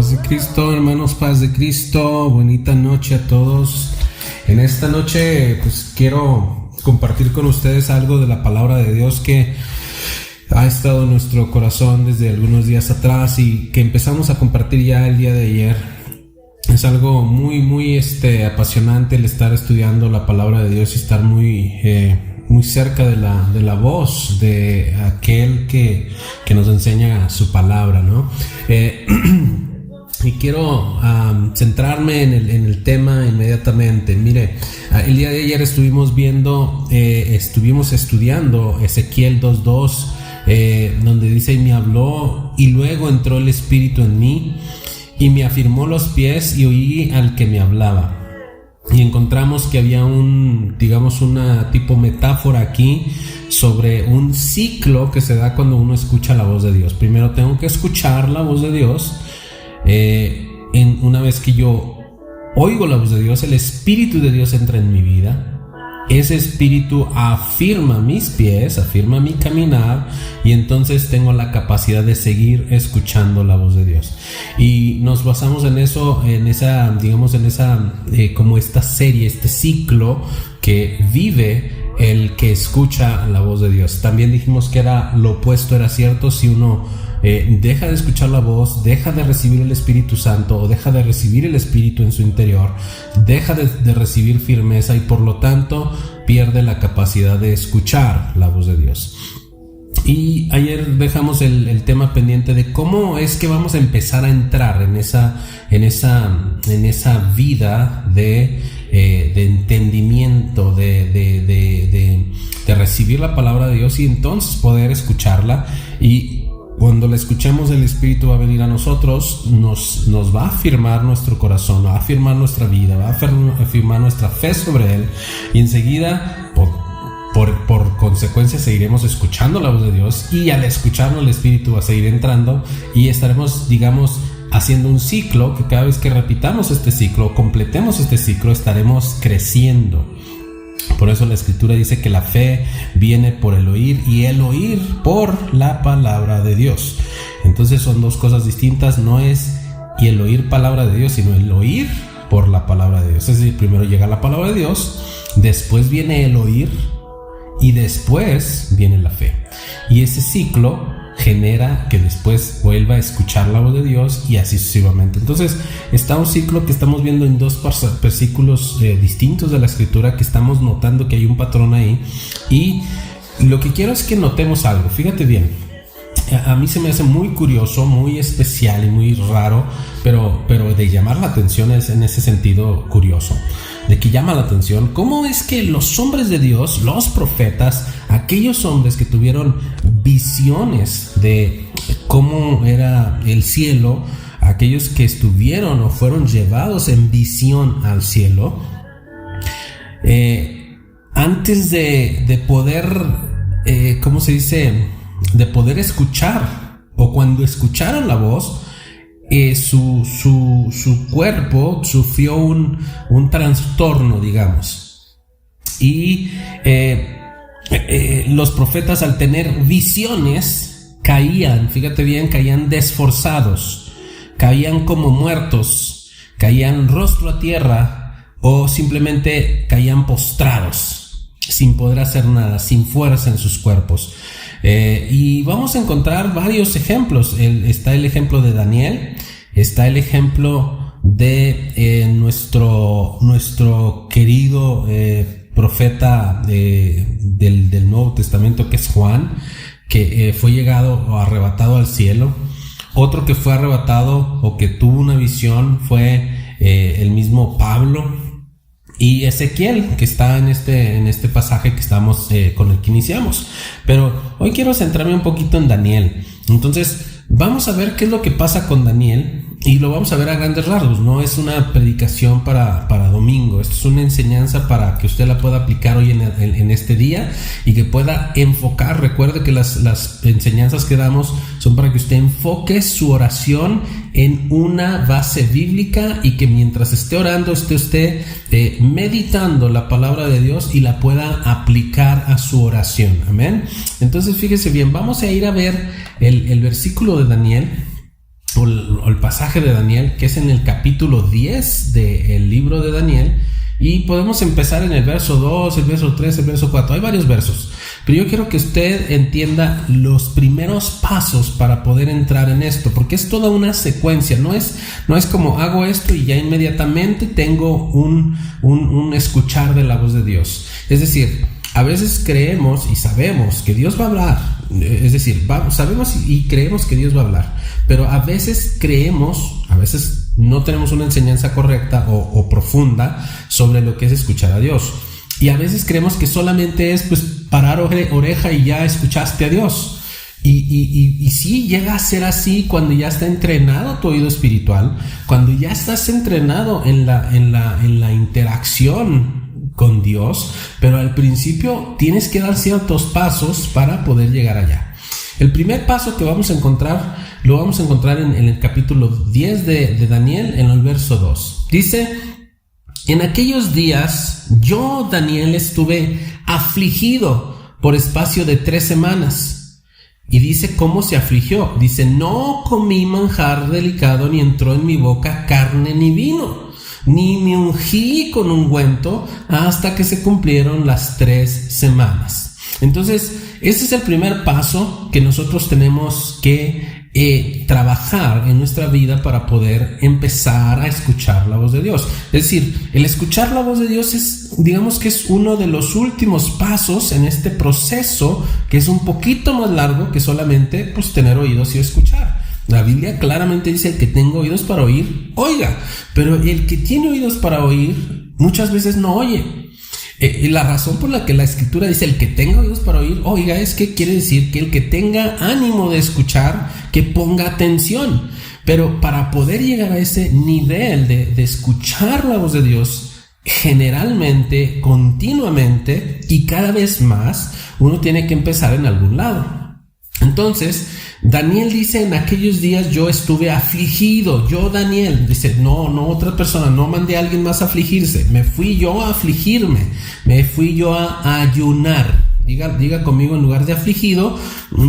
Paz de Cristo, hermanos, paz de Cristo, bonita noche a todos. En esta noche pues quiero compartir con ustedes algo de la palabra de Dios que ha estado en nuestro corazón desde algunos días atrás y que empezamos a compartir ya el día de ayer. Es algo muy apasionante el estar estudiando la palabra de Dios y estar muy cerca de la voz de aquel que nos enseña su palabra, ¿no? Y quiero centrarme en el tema inmediatamente. Mire, el día de ayer estuvimos estudiando Ezequiel 2:2, donde dice: y me habló, y luego entró el Espíritu en mí, y me afirmó los pies, y oí al que me hablaba. Y encontramos que había una tipo metáfora aquí sobre un ciclo que se da cuando uno escucha la voz de Dios. Primero tengo que escuchar la voz de Dios. Una vez que yo oigo la voz de Dios, el Espíritu de Dios entra en mi vida. Ese Espíritu afirma mis pies, afirma mi caminar, y entonces tengo la capacidad de seguir escuchando la voz de Dios. Y nos basamos en eso, como esta serie, este ciclo que vive el que escucha la voz de Dios. También dijimos que lo opuesto era cierto. Si uno deja de escuchar la voz, deja de recibir el Espíritu Santo, o deja de recibir el Espíritu en su interior, deja de recibir firmeza, y por lo tanto pierde la capacidad de escuchar la voz de Dios. Y ayer dejamos el tema pendiente de cómo es que vamos a empezar a entrar en esa vida de entendimiento, de recibir la palabra de Dios y entonces poder escucharla. Y cuando la escuchemos, el Espíritu va a venir a nosotros, nos va a afirmar nuestro corazón, va a afirmar nuestra vida, va a afirmar nuestra fe sobre Él, y enseguida, por consecuencia, seguiremos escuchando la voz de Dios, y al escucharlo el Espíritu va a seguir entrando, y estaremos, haciendo un ciclo que cada vez que repitamos este ciclo, completemos este ciclo, estaremos creciendo. Por eso la Escritura dice que la fe viene por el oír, y el oír por la palabra de Dios. Entonces son dos cosas distintas. No es y el oír palabra de Dios, sino el oír por la palabra de Dios. Es decir, primero llega la palabra de Dios, después viene el oír, y después viene la fe. Y ese ciclo genera que después vuelva a escuchar la voz de Dios, y así sucesivamente. Entonces está un ciclo que estamos viendo en dos versículos distintos de la Escritura, que estamos notando que hay un patrón ahí. Y lo que quiero es que notemos algo. Fíjate bien, a mí se me hace muy curioso, muy especial y muy raro, pero de llamar la atención es en ese sentido curioso, de que llama la atención cómo es que los hombres de Dios, los profetas, aquellos hombres que tuvieron visiones de cómo era el cielo, aquellos que estuvieron o fueron llevados en visión al cielo, antes de poder, de poder escuchar, o cuando escucharon la voz, su cuerpo sufrió un trastorno, digamos. Y los profetas, al tener visiones, caían desforzados, caían como muertos, caían rostro a tierra, o simplemente caían postrados, sin poder hacer nada, sin fuerza en sus cuerpos. Y vamos a encontrar varios ejemplos. Está el ejemplo de Daniel, está el ejemplo de nuestro querido profeta del Nuevo Testamento, que es Juan, que fue llegado o arrebatado al cielo. Otro que fue arrebatado o que tuvo una visión fue el mismo Pablo. Y Ezequiel, que está en este pasaje que estamos con el que iniciamos. Pero hoy quiero centrarme un poquito en Daniel. Entonces vamos a ver qué es lo que pasa con Daniel, y lo vamos a ver a grandes rasgos. No es una predicación para domingo. Esto es una enseñanza para que usted la pueda aplicar hoy en este día, y que pueda enfocar. Recuerde que las enseñanzas que damos son para que usted enfoque su oración en una base bíblica, y que mientras esté orando esté usted meditando la palabra de Dios y la pueda aplicar a su oración. Amén. Entonces fíjese bien, vamos a ir a ver el versículo de Daniel, o o el pasaje de Daniel, que es en el capítulo 10 del libro de Daniel, y podemos empezar en el verso 2, el verso 3, el verso 4, hay varios versos, pero yo quiero que usted entienda los primeros pasos para poder entrar en esto, porque es toda una secuencia, no es como hago esto y ya inmediatamente tengo un escuchar de la voz de Dios. Es decir, a veces creemos y sabemos que Dios va a hablar, es decir, sabemos y creemos que Dios va a hablar, pero a veces no tenemos una enseñanza correcta o profunda sobre lo que es escuchar a Dios. Y a veces creemos que solamente es pues parar oreja y ya escuchaste a Dios. Y sí llega a ser así cuando ya está entrenado tu oído espiritual, cuando ya estás entrenado en la interacción con Dios, pero al principio tienes que dar ciertos pasos para poder llegar allá. El primer paso que vamos a encontrar, lo vamos a encontrar en el capítulo 10 de Daniel, en el verso 2. Dice: en aquellos días yo, Daniel, estuve afligido por espacio de 3 semanas. Y dice cómo se afligió. Dice: no comí manjar delicado, ni entró en mi boca carne ni vino, ni me ungí con ungüento hasta que se cumplieron las 3 semanas. Entonces, ese es el primer paso que nosotros tenemos que trabajar en nuestra vida para poder empezar a escuchar la voz de Dios. Es decir, el escuchar la voz de Dios digamos que es uno de los últimos pasos en este proceso, que es un poquito más largo que solamente pues tener oídos y escuchar. La Biblia claramente dice: el que tenga oídos para oír, oiga. Pero el que tiene oídos para oír muchas veces no oye. Y la razón por la que la Escritura dice el que tenga oídos para oír, oiga, es que quiere decir que el que tenga ánimo de escuchar, que ponga atención. Pero para poder llegar a ese nivel de escuchar la voz de Dios, generalmente, continuamente y cada vez más, uno tiene que empezar en algún lado. Entonces, Daniel dice: en aquellos días yo estuve afligido. Yo, Daniel, dice, no otra persona, no mandé a alguien más a afligirse. Me fui yo a afligirme, me fui yo a ayunar. Diga conmigo, en lugar de afligido,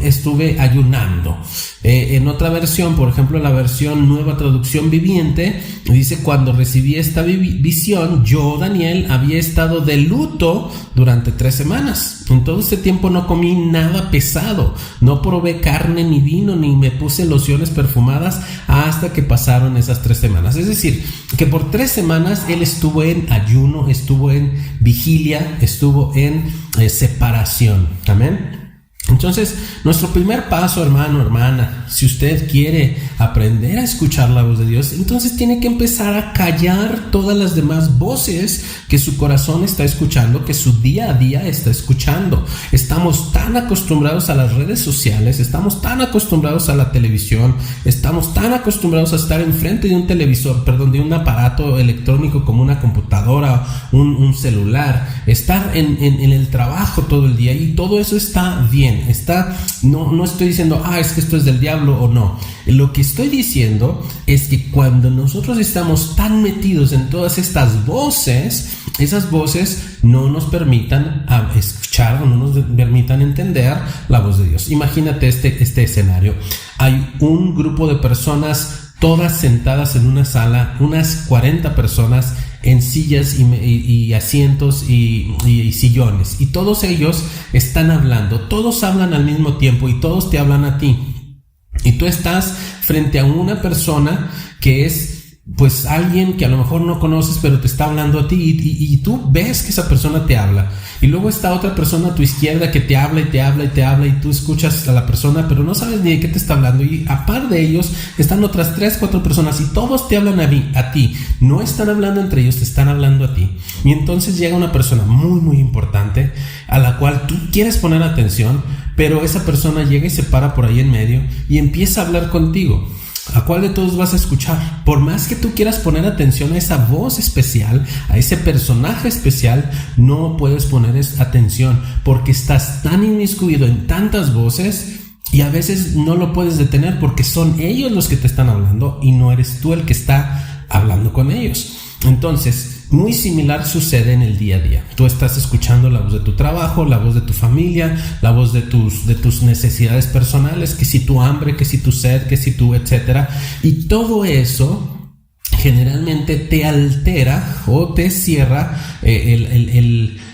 estuve ayunando. En otra versión, por ejemplo, la versión Nueva Traducción Viviente, dice: cuando recibí esta visión, yo, Daniel, había estado de luto durante 3 semanas. En todo este tiempo no comí nada pesado, no probé carne ni vino, ni me puse lociones perfumadas hasta que pasaron esas 3 semanas. Es decir, que por 3 semanas él estuvo en ayuno, estuvo en vigilia, estuvo en separación. Amén. Entonces, nuestro primer paso, hermano, hermana, si usted quiere aprender a escuchar la voz de Dios, entonces tiene que empezar a callar todas las demás voces que su corazón está escuchando, que su día a día está escuchando. Estamos tan acostumbrados a las redes sociales, estamos tan acostumbrados a la televisión, estamos tan acostumbrados a estar enfrente de un televisor, de un aparato electrónico como una computadora, un celular, estar en el trabajo todo el día, y todo eso está bien. No estoy diciendo es que esto es del diablo o no. Lo que estoy diciendo es que cuando nosotros estamos tan metidos en todas estas voces, esas voces no nos permitan escuchar o no nos permitan entender la voz de Dios. Imagínate este escenario. Hay un grupo de personas todas sentadas en una sala, unas 40 personas en sillas y asientos y sillones, y todos ellos están hablando, todos hablan al mismo tiempo y todos te hablan a ti, y tú estás frente a una persona que es pues alguien que a lo mejor no conoces, pero te está hablando a ti, y tú ves que esa persona te habla, y luego está otra persona a tu izquierda que te habla y te habla y te habla, y tú escuchas a la persona pero no sabes ni de qué te está hablando, y a par de ellos están otras 3-4 personas y todos te hablan a ti, no están hablando entre ellos, te están hablando a ti. Y entonces llega una persona muy muy importante a la cual tú quieres poner atención, pero esa persona llega y se para por ahí en medio y empieza a hablar contigo. ¿A cuál de todos vas a escuchar? Por más que tú quieras poner atención a esa voz especial, a ese personaje especial, no puedes poner atención porque estás tan inmiscuido en tantas voces, y a veces no lo puedes detener porque son ellos los que te están hablando y no eres tú el que está hablando con ellos. Entonces, muy similar sucede en el día a día. Tú estás escuchando la voz de tu trabajo, la voz de tu familia, la voz de tus necesidades personales, que si tu hambre, que si tu sed, que si tu etcétera. Y todo eso generalmente te altera o te cierra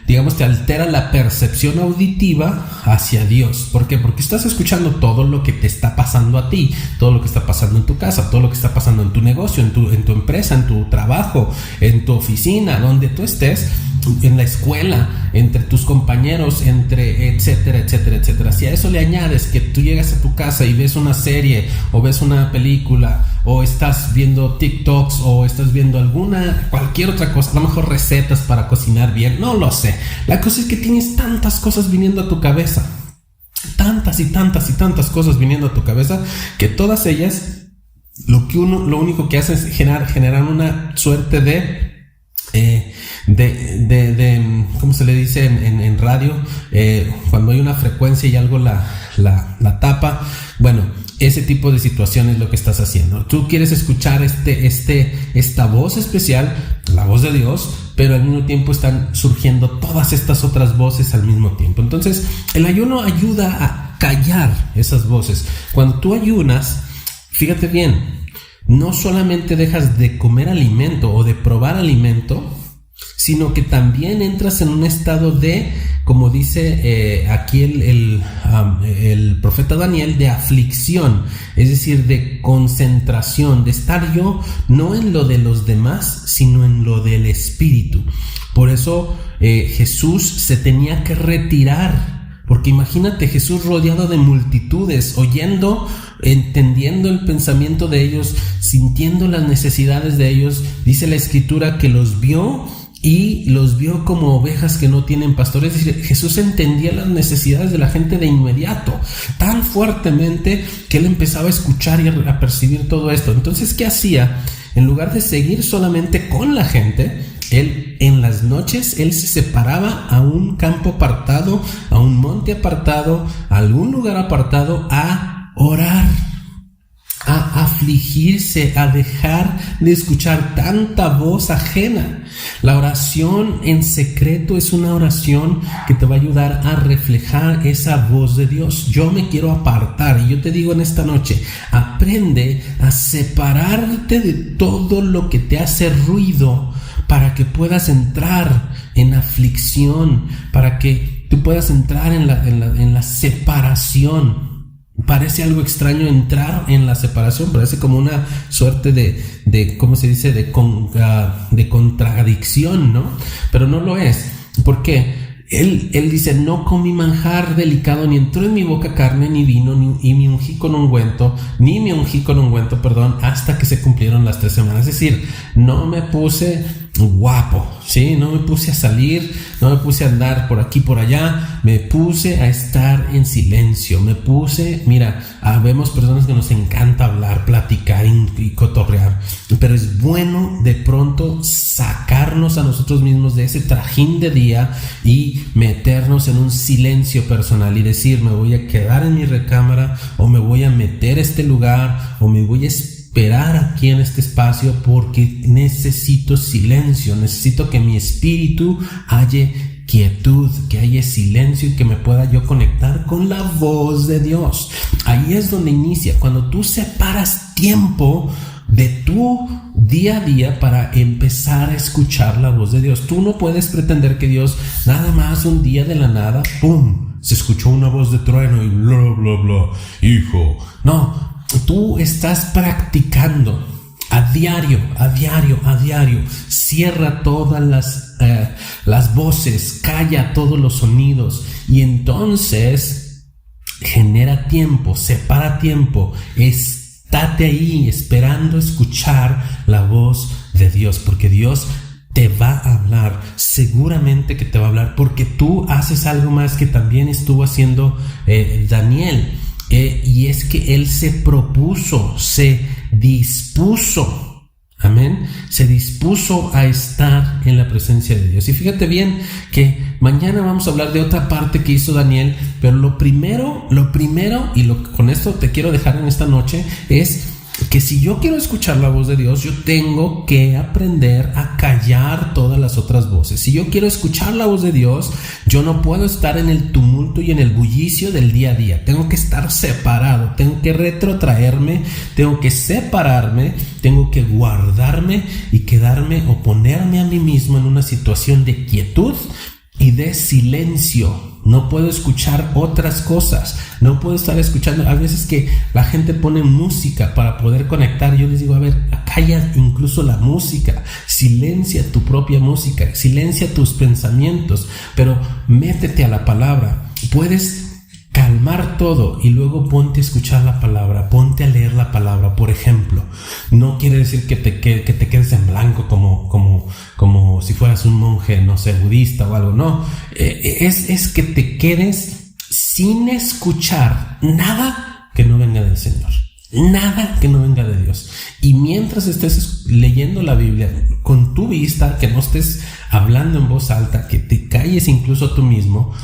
digamos, te altera la percepción auditiva hacia Dios. ¿Por qué? Porque estás escuchando todo lo que te está pasando a ti, todo lo que está pasando en tu casa, todo lo que está pasando en tu negocio, en tu empresa, en tu trabajo, en tu oficina, donde tú estés, en la escuela, entre tus compañeros, entre etcétera, etcétera, etcétera. Si a eso le añades que tú llegas a tu casa y ves una serie o ves una película o estás viendo TikToks o estás viendo cualquier otra cosa, a lo mejor recetas para cocinar bien, no lo sé. La cosa es que tienes tantas cosas viniendo a tu cabeza, tantas y tantas y tantas cosas viniendo a tu cabeza, que todas ellas lo único que hacen es generar una suerte de ¿cómo se le dice en radio? Cuando hay una frecuencia y algo la tapa. Bueno, ese tipo de situación es lo que estás haciendo. Tú quieres escuchar esta voz especial, la voz de Dios, pero al mismo tiempo están surgiendo todas estas otras voces al mismo tiempo. Entonces, el ayuno ayuda a callar esas voces. Cuando tú ayunas, fíjate bien, no solamente dejas de comer alimento o de probar alimento, sino que también entras en un estado de, como dice aquí el profeta Daniel, de aflicción, es decir, de concentración, de estar yo no en lo de los demás, sino en lo del Espíritu. Por eso Jesús se tenía que retirar, porque imagínate Jesús rodeado de multitudes, oyendo, entendiendo el pensamiento de ellos, sintiendo las necesidades de ellos. Dice la Escritura que los vio como ovejas que no tienen pastor. Es decir, Jesús entendía las necesidades de la gente de inmediato, tan fuertemente que él empezaba a escuchar y a percibir todo esto. Entonces, ¿qué hacía? En lugar de seguir solamente con la gente, él en las noches, él se separaba a un campo apartado, a un monte apartado, a algún lugar apartado, a orar, a afligirse, a dejar de escuchar tanta voz ajena. La oración en secreto es una oración que te va a ayudar a reflejar esa voz de Dios. Yo me quiero apartar, y yo te digo en esta noche, aprende a separarte de todo lo que te hace ruido para que puedas entrar en aflicción, para que tú puedas entrar en la separación. Parece algo extraño entrar en la separación, parece como una suerte de ¿cómo se dice? De contradicción, ¿no? Pero no lo es. ¿Por qué? Él dice, no comí manjar delicado, ni entró en mi boca carne, ni vino, ni me ungí con ungüento, hasta que se cumplieron las 3 semanas. Es decir, no me puse guapo, ¿sí? No me puse a salir, no me puse a andar por aquí, por allá, me puse a estar en silencio, vemos personas que nos encanta hablar, platicar y cotorrear, pero es bueno de pronto sacarnos a nosotros mismos de ese trajín de día y meternos en un silencio personal y decir, me voy a quedar en mi recámara, o me voy a meter a este lugar, o me voy a esperar aquí en este espacio, porque necesito silencio, necesito que mi espíritu halle quietud, que haya silencio y que me pueda yo conectar con la voz de Dios. Ahí es donde inicia, cuando tú separas tiempo de tu día a día para empezar a escuchar la voz de Dios. Tú no puedes pretender que Dios, nada más un día de la nada, ¡pum!, se escuchó una voz de trueno y bla, bla, bla, hijo. No, tú estás practicando a diario. Cierra todas las voces, calla todos los sonidos, y entonces genera tiempo, separa tiempo, estate ahí esperando escuchar la voz de Dios, porque Dios te va a hablar, seguramente que te va a hablar, porque tú haces algo más que también estuvo haciendo Daniel. Y es que él se propuso, se dispuso, amén, se dispuso a estar en la presencia de Dios. Y fíjate bien que mañana vamos a hablar de otra parte que hizo Daniel, pero lo primero, y con esto te quiero dejar en esta noche, es que si yo quiero escuchar la voz de Dios, yo tengo que aprender a callar todas las otras voces. Si yo quiero escuchar la voz de Dios, yo no puedo estar en el tumulto y en el bullicio del día a día. Tengo que estar separado, tengo que retrotraerme, tengo que separarme, tengo que guardarme y quedarme o ponerme a mí mismo en una situación de quietud y de silencio. No puedo escuchar otras cosas, no puedo estar escuchando. A veces que la gente pone música para poder conectar, yo les digo, a ver, calla incluso la música, silencia tu propia música, silencia tus pensamientos, pero métete a la palabra. Puedes calmar todo y luego ponte a escuchar la palabra, ponte a leer la palabra. Por ejemplo, no quiere decir que te quedes en blanco como si fueras un monje, no sé, budista o algo, no, es que te quedes sin escuchar nada que no venga del Señor, nada que no venga de Dios. Y mientras estés leyendo la Biblia con tu vista, que no estés hablando en voz alta, que te calles incluso tú mismo,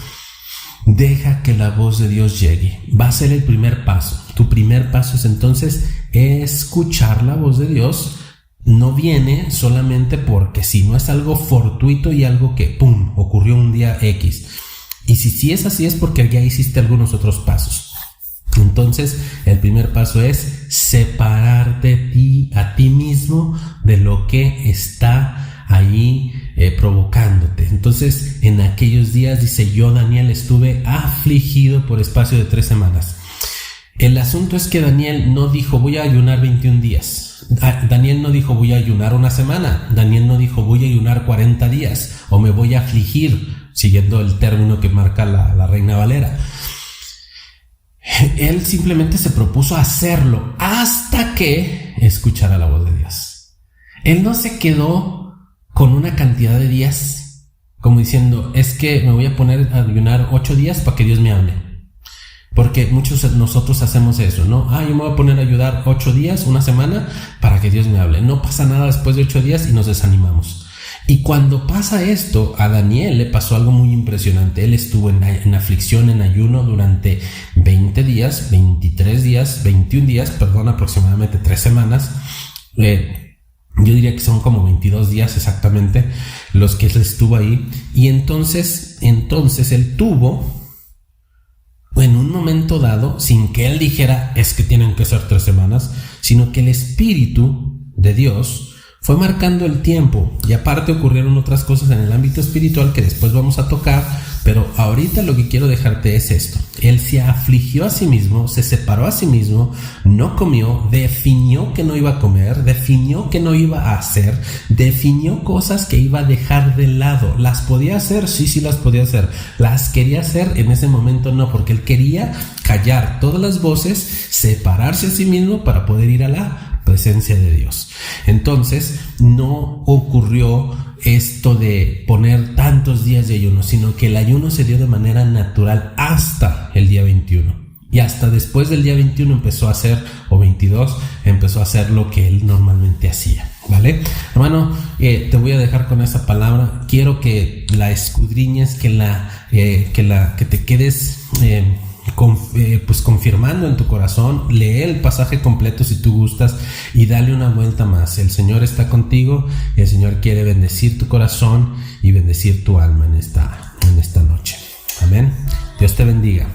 deja que la voz de Dios llegue. Va a ser el primer paso. Tu primer paso es entonces escuchar la voz de Dios. No viene solamente porque si no es algo fortuito y algo que ¡pum! Ocurrió un día X. Y si es así es porque ya hiciste algunos otros pasos. Entonces el primer paso es separarte a ti mismo de lo que está ahí provocándote. Entonces en aquellos días, dice, yo Daniel estuve afligido por espacio de 3 semanas. El asunto es que Daniel no dijo voy a ayunar 21 días. Daniel no dijo voy a ayunar una semana. Daniel no dijo voy a ayunar 40 días o me voy a afligir, siguiendo el término que marca la Reina Valera. Él simplemente se propuso hacerlo hasta que escuchara la voz de Dios. Él no se quedó con una cantidad de días como diciendo es que me voy a poner a ayunar 8 días para que Dios me hable. Porque muchos de nosotros hacemos eso, ¿no? Yo me voy a poner a ayudar 8 días, una semana, para que Dios me hable. No pasa nada después de 8 días y nos desanimamos. Y cuando pasa esto, a Daniel le pasó algo muy impresionante. Él estuvo en aflicción, en ayuno durante 20 días, 23 días, 21 días, aproximadamente 3 semanas. Yo diría que son como 22 días exactamente los que él estuvo ahí. Y entonces él tuvo, en un momento dado, sin que él dijera es que tienen que ser 3 semanas, sino que el Espíritu de Dios fue marcando el tiempo. Y aparte ocurrieron otras cosas en el ámbito espiritual que después vamos a tocar, pero ahorita lo que quiero dejarte es esto. Él se afligió a sí mismo, se separó a sí mismo, no comió, definió que no iba a comer, definió que no iba a hacer, definió cosas que iba a dejar de lado. ¿Las podía hacer? Sí las podía hacer. ¿Las quería hacer? En ese momento no, porque él quería callar todas las voces, separarse a sí mismo para poder ir a la presencia de Dios. Entonces no ocurrió esto de poner tantos días de ayuno, sino que el ayuno se dio de manera natural hasta el día 21. Y hasta después del día 21 empezó a hacer, o 22, empezó a hacer lo que él normalmente hacía. ¿Vale? Hermano, te voy a dejar con esa palabra. Quiero que la escudriñes, que te quedes pues confirmando en tu corazón. Lee el pasaje completo si tú gustas y dale una vuelta más. El Señor está contigo y el Señor quiere bendecir tu corazón y bendecir tu alma en esta noche. Amén. Dios te bendiga.